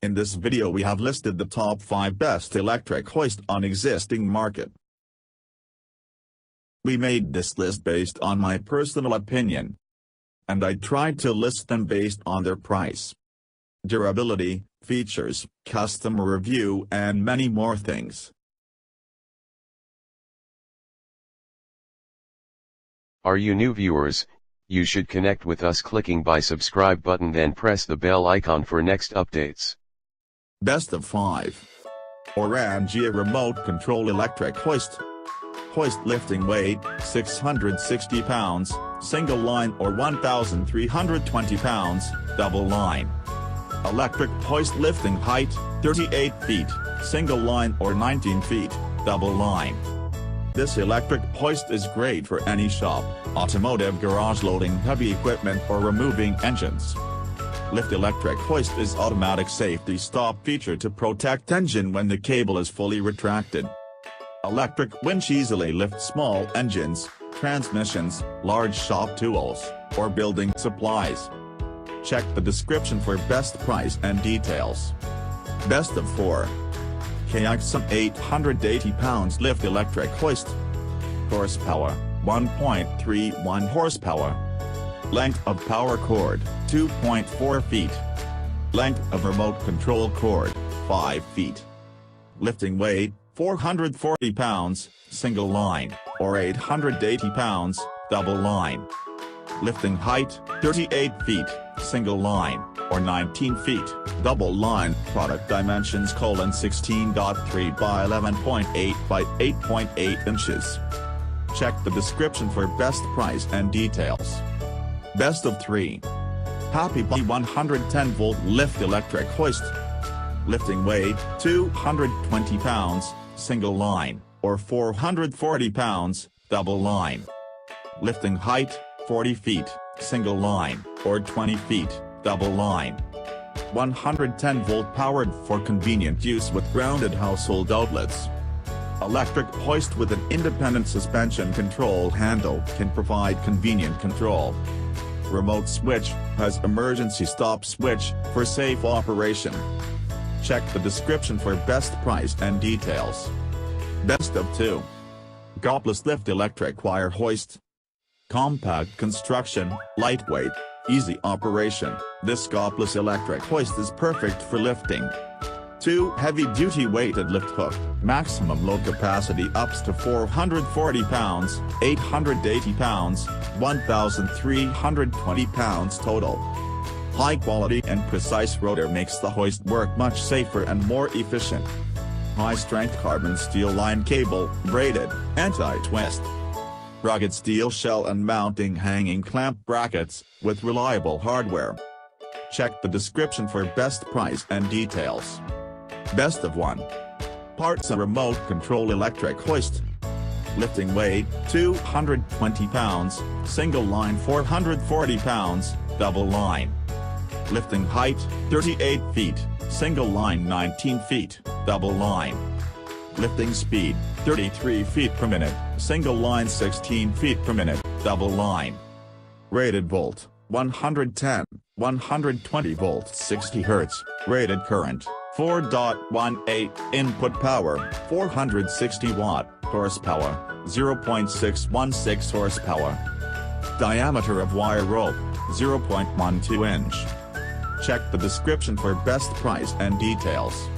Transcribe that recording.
In this video we have listed the top 5 best electric hoist on existing market. We made this list based on my personal opinion, and I tried to list them based on their price, durability, features, customer review and many more things. Are you new viewers? You should connect with us clicking by subscribe button, then press the bell icon for next updates. Best of 5. Orangia Remote Control Electric Hoist. Hoist lifting weight, 660 pounds, single line or 1,320 pounds, double line. Electric hoist lifting height, 38 feet, single line or 19 feet, double line. This electric hoist is great for any shop, automotive garage loading heavy equipment or removing engines. Lift electric hoist is automatic safety stop feature to protect engine when the cable is fully retracted. Electric winch easily lifts small engines, transmissions, large shop tools, or building supplies. Check the description for best price and details. Best of 4. Kaixun 880 pounds lift electric hoist. Horsepower, 1.31 horsepower. Length of power cord, 2.4 feet. Length of remote control cord, 5 feet. Lifting weight, 440 pounds, single line, or 880 pounds, double line. Lifting height, 38 feet, single line, or 19 feet, double line. Product dimensions: 16.3 by 11.8 by 8.8 inches. Check the description for best price and details. Best of 3. Happybuy 110 volt lift electric hoist. Lifting weight, 220 pounds, single line, or 440 pounds, double line. Lifting height, 40 feet, single line, or 20 feet, double line. 110 volt powered for convenient use with grounded household outlets. Electric hoist with an independent suspension control handle can provide convenient control. Remote switch, has emergency stop switch, for safe operation. Check the description for best price and details. Best of 2. Goplus lift electric wire hoist. Compact construction, lightweight, easy operation, this Goplus electric hoist is perfect for lifting. 2 heavy-duty weighted lift hook, maximum load capacity ups to 440 pounds, 880 pounds, 1,320 pounds total. High quality and precise rotor makes the hoist work much safer and more efficient. High-strength carbon steel line cable, braided, anti-twist. Rugged steel shell and mounting hanging clamp brackets, with reliable hardware. Check the description for best price and details. Best of 1. Partsam Remote Control Electric Hoist. Lifting weight, 220 pounds, single line 440 pounds, double line. Lifting height, 38 feet, single line 19 feet, double line. Lifting speed, 33 feet per minute, single line 16 feet per minute, double line. Rated volt, 110, 120 volts 60 Hz, rated current, 4.18, input power, 460 watt, horsepower, 0.616 horsepower. Diameter of wire rope, 0.12 inch. Check the description for best price and details.